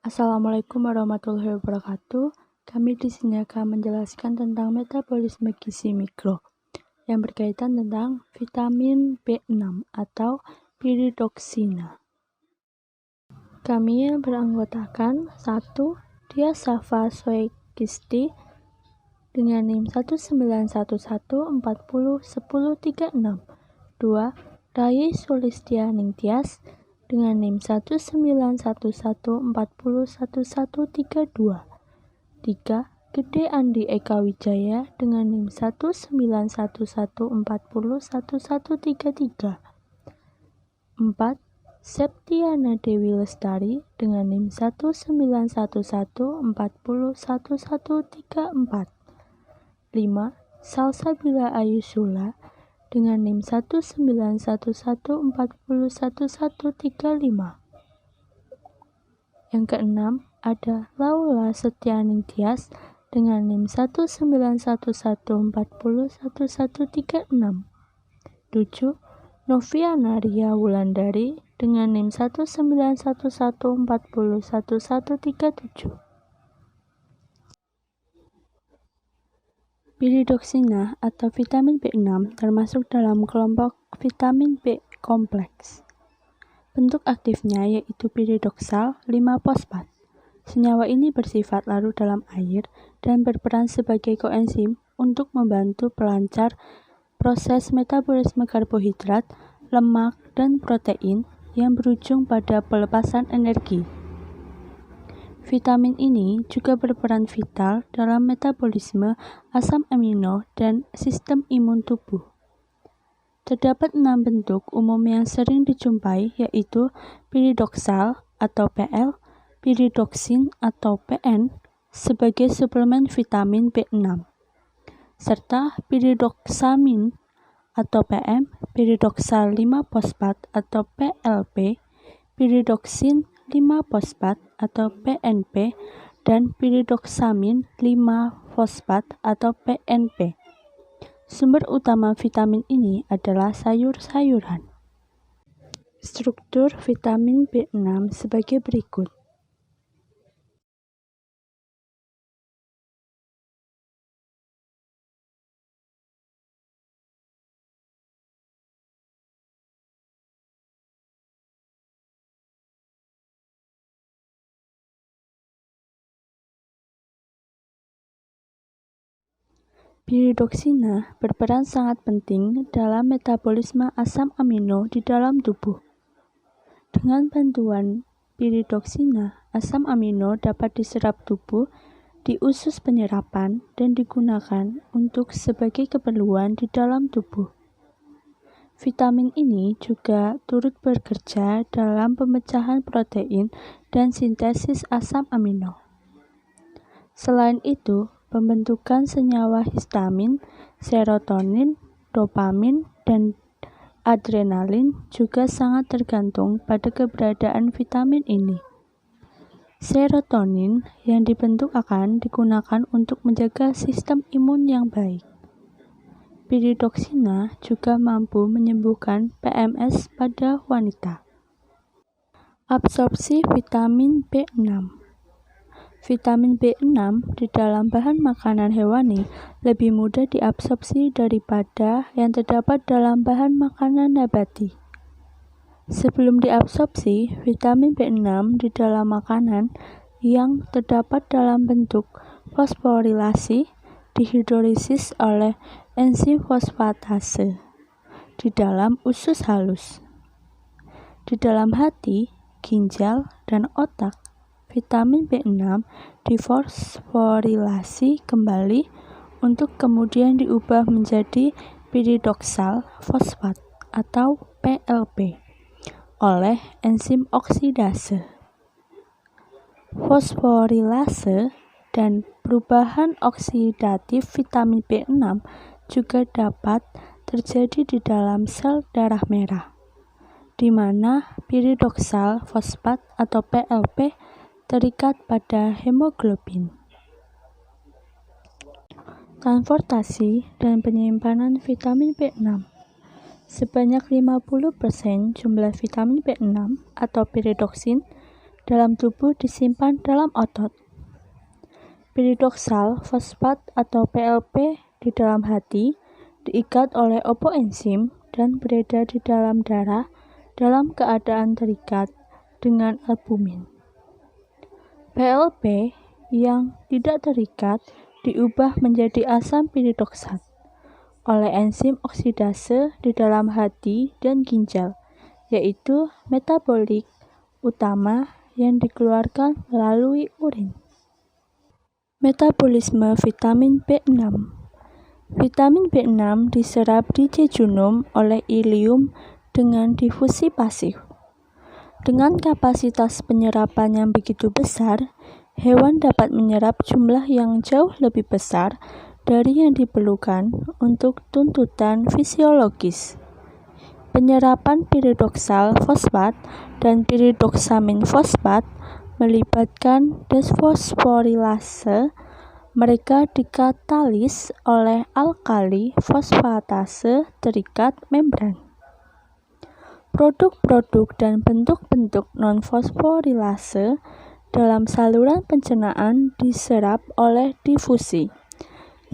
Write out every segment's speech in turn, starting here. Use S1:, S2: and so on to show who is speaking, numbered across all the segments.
S1: Assalamualaikum warahmatullahi wabarakatuh. Kami di sini akan menjelaskan tentang metabolisme gizi mikro yang berkaitan tentang vitamin B6 atau pyridoxina. Kami beranggotakan 1. Diasapha soekisti dengan NIM 1911401036. 2. Rai Sulistianing Tias dengan NIM 1911401132. 3. Gede Andi Eka Wijaya dengan NIM 1911401133. 4. Septiana Dewi Lestari dengan NIM 1911401134. 5. Salsabila Ayusula dengan NIM 1911401135. Yang keenam, ada Laula Setianing Tias dengan NIM 1911401136. 7. Noviana Ria Wulandari dengan NIM 1911401137. Pyridoxina atau vitamin B6 termasuk dalam kelompok vitamin B kompleks. Bentuk aktifnya yaitu pyridoxal 5-fosfat. Senyawa ini bersifat larut dalam air dan berperan sebagai koenzim untuk membantu pelancar proses metabolisme karbohidrat, lemak, dan protein yang berujung pada pelepasan energi. Vitamin ini juga berperan vital dalam metabolisme asam amino dan sistem imun tubuh. Terdapat 6 bentuk umum yang sering dijumpai yaitu pyridoxal atau PL, pyridoxin atau PN sebagai suplemen vitamin B6, serta pyridoxamin atau PM, pyridoxal 5-fosfat atau PLP, pyridoxin 5-fosfat atau PNP, dan pyridoxamin 5-fosfat atau PNP. Sumber utama vitamin ini adalah sayur-sayuran. Struktur vitamin B6 sebagai berikut. Pyridoxina berperan sangat penting dalam metabolisme asam amino di dalam tubuh. Dengan bantuan pyridoxina, asam amino dapat diserap tubuh di usus penyerapan dan digunakan untuk sebagai keperluan di dalam tubuh. Vitamin ini juga turut bekerja dalam pemecahan protein dan sintesis asam amino. Selain itu, pembentukan senyawa histamin, serotonin, dopamin, dan adrenalin juga sangat tergantung pada keberadaan vitamin ini. Serotonin yang dibentuk akan digunakan untuk menjaga sistem imun yang baik. Pyridoxina juga mampu menyembuhkan PMS pada wanita. Absorpsi vitamin B6. Vitamin B6 di dalam bahan makanan hewani lebih mudah diabsorpsi daripada yang terdapat dalam bahan makanan nabati. Sebelum diabsorpsi, vitamin B6 di dalam makanan yang terdapat dalam bentuk fosforilasi dihidrolisis oleh enzim fosfatase di dalam usus halus. Di dalam hati, ginjal, dan otak, vitamin B6 difosforilasi kembali untuk kemudian diubah menjadi pyridoxal fosfat atau PLP oleh enzim oksidase. Fosforilase dan perubahan oksidatif vitamin B6 juga dapat terjadi di dalam sel darah merah, di mana pyridoxal fosfat atau PLP terikat pada hemoglobin. Transportasi dan penyimpanan vitamin B6. Sebanyak 50% jumlah vitamin B6 atau pyridoxin dalam tubuh disimpan dalam otot. Piridoksal fosfat atau PLP di dalam hati diikat oleh opoenzim dan beredar di dalam darah dalam keadaan terikat dengan albumin. PLP yang tidak terikat diubah menjadi asam piridoksat oleh enzim oksidase di dalam hati dan ginjal, yaitu metabolit utama yang dikeluarkan melalui urin. Metabolisme vitamin B6. Vitamin B6 diserap di jejunum oleh ilium dengan difusi pasif. Dengan kapasitas penyerapan yang begitu besar, hewan dapat menyerap jumlah yang jauh lebih besar dari yang diperlukan untuk tuntutan fisiologis. Penyerapan piridoksal fosfat dan piridoksamin fosfat melibatkan desfosforilase. Mereka dikatalis oleh alkali fosfatase terikat membran. Produk-produk dan bentuk-bentuk non-fosforilase dalam saluran pencernaan diserap oleh difusi,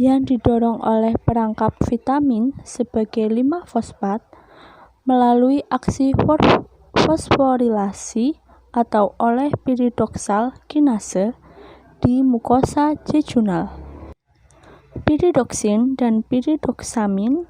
S1: yang didorong oleh perangkap vitamin sebagai 5-fosfat melalui aksi fosforilasi atau oleh piridoksal kinase di mukosa jejunal. Piridoksin dan piridoksamin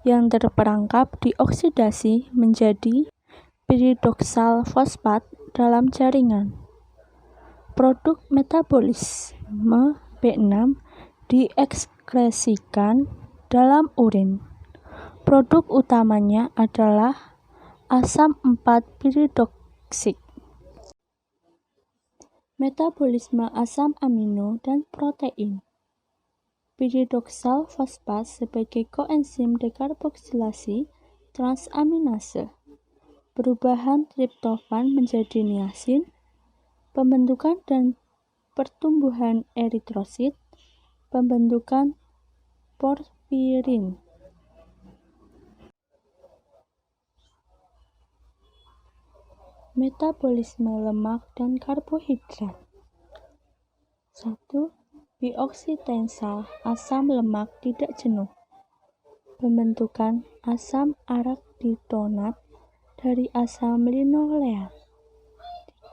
S1: yang terperangkap dioksidasi menjadi piridoksal fosfat dalam jaringan. Produk metabolisme B6 diekskresikan dalam urin. Produk utamanya adalah asam 4-piridoksik. Metabolisme asam amino dan protein. Piridoksal fosfat sebagai koenzim dekarboksilasi transaminase. Perubahan triptofan menjadi niacin, pembentukan dan pertumbuhan eritrosit, pembentukan porfirin. Metabolisme lemak dan karbohidrat. 1. Bioksidensa asam lemak tidak jenuh. Pembentukan asam araktitonat dari asam linoleat.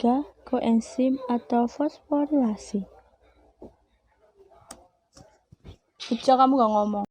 S1: 3. Koenzim atau fosforilasi. Sejak kamu gak ngomong.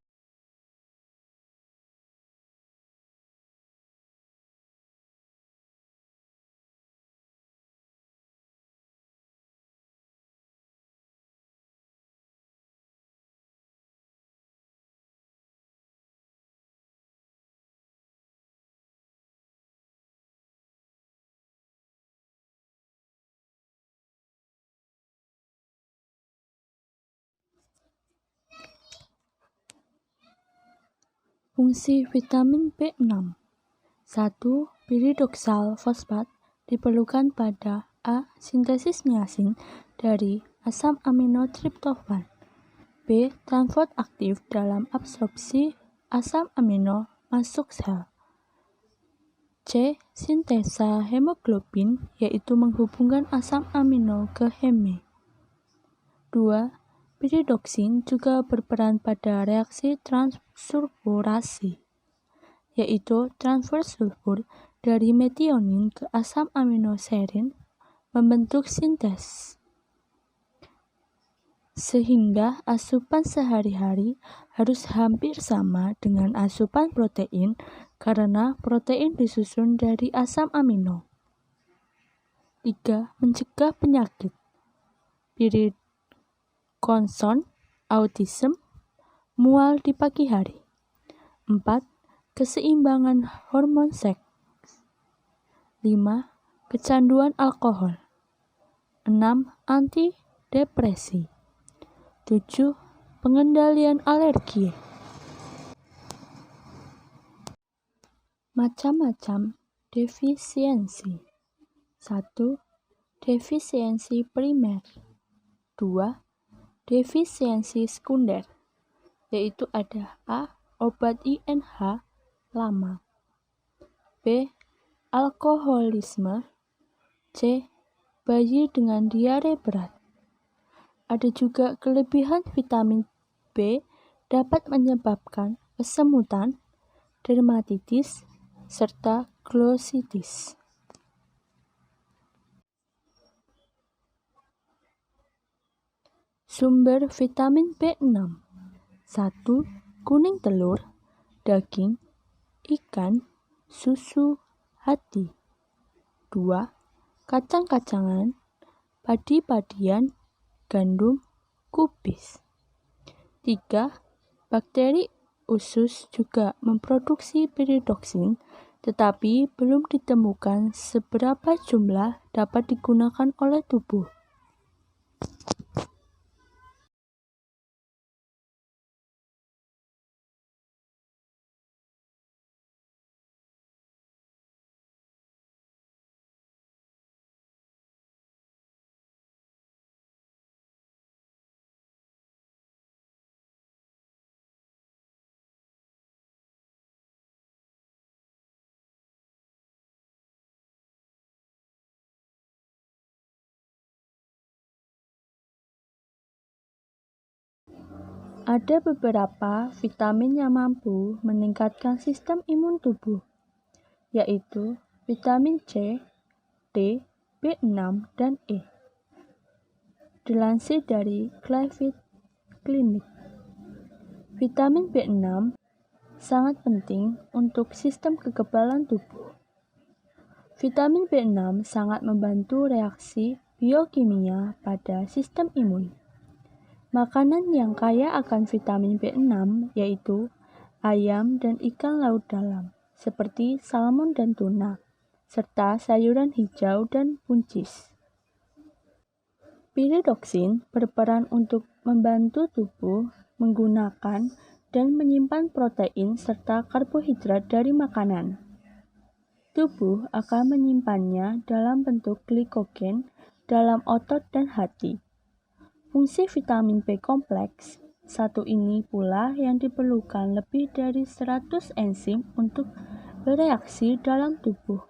S1: Fungsi vitamin B6. 1. Piridoksal fosfat diperlukan pada A. Sintesis niacin dari asam amino triptofan. B. Transport aktif dalam absorpsi asam amino masuk sel. C. Sintesa hemoglobin, yaitu menghubungkan asam amino ke heme. 2. Piridoksin juga berperan pada reaksi transsulfurasi, yaitu transfer sulfur dari metionin ke asam amino serin membentuk sintes. Sehingga asupan sehari-hari harus hampir sama dengan asupan protein karena protein disusun dari asam amino. 3. Mencegah penyakit Parkinson, autism, mual di pagi hari. 4. Keseimbangan hormon seks. 5. Kecanduan alkohol. 6. Antidepresi. 7. Pengendalian alergi. Macam-macam defisiensi. 1. Defisiensi primer. 2. Defisiensi sekunder, yaitu ada A. Obat INH lama, B. Alkoholisme, C. bayi dengan diare berat. Ada juga kelebihan vitamin B dapat menyebabkan kesemutan, dermatitis, serta glositis. Sumber vitamin B6: 1. Kuning telur, daging, ikan, susu, hati. 2. Kacang-kacangan, padi-padian, gandum, kubis. 3. Bakteri usus juga memproduksi piridoksin, tetapi belum ditemukan seberapa jumlah dapat digunakan oleh tubuh. Ada beberapa vitamin yang mampu meningkatkan sistem imun tubuh, yaitu vitamin C, D, B6, dan E. Dilansir dari Cleveland Clinic, vitamin B6 sangat penting untuk sistem kekebalan tubuh. Vitamin B6 sangat membantu reaksi biokimia pada sistem imun. Makanan yang kaya akan vitamin B6 yaitu ayam dan ikan laut dalam, seperti salmon dan tuna, serta sayuran hijau dan buncis. Piridoksin berperan untuk membantu tubuh menggunakan dan menyimpan protein serta karbohidrat dari makanan. Tubuh akan menyimpannya dalam bentuk glikogen dalam otot dan hati. Fungsi vitamin B kompleks satu ini pula yang diperlukan lebih dari 100 enzim untuk bereaksi dalam tubuh,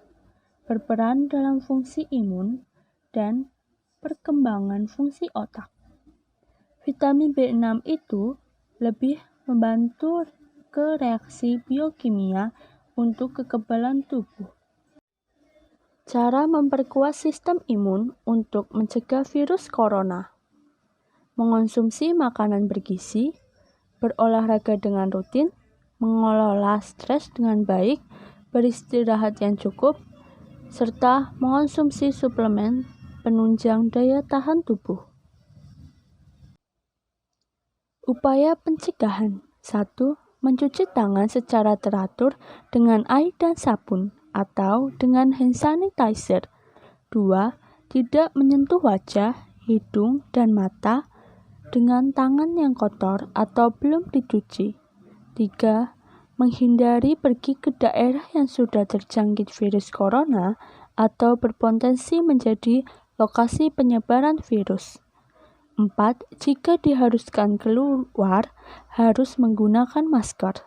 S1: berperan dalam fungsi imun dan perkembangan fungsi otak. Vitamin B6 itu lebih membantu ke reaksi biokimia untuk kekebalan tubuh. Cara memperkuat sistem imun untuk mencegah virus corona: mengonsumsi makanan bergizi, berolahraga dengan rutin, mengelola stres dengan baik, beristirahat yang cukup, serta mengonsumsi suplemen penunjang daya tahan tubuh. Upaya pencegahan: 1. Mencuci tangan secara teratur dengan air dan sabun atau dengan hand sanitizer. 2. Tidak menyentuh wajah, hidung, dan mata dengan tangan yang kotor atau belum dicuci. 3. Menghindari pergi ke daerah yang sudah terjangkit virus corona atau berpotensi menjadi lokasi penyebaran virus. 4. Jika diharuskan keluar, harus menggunakan masker.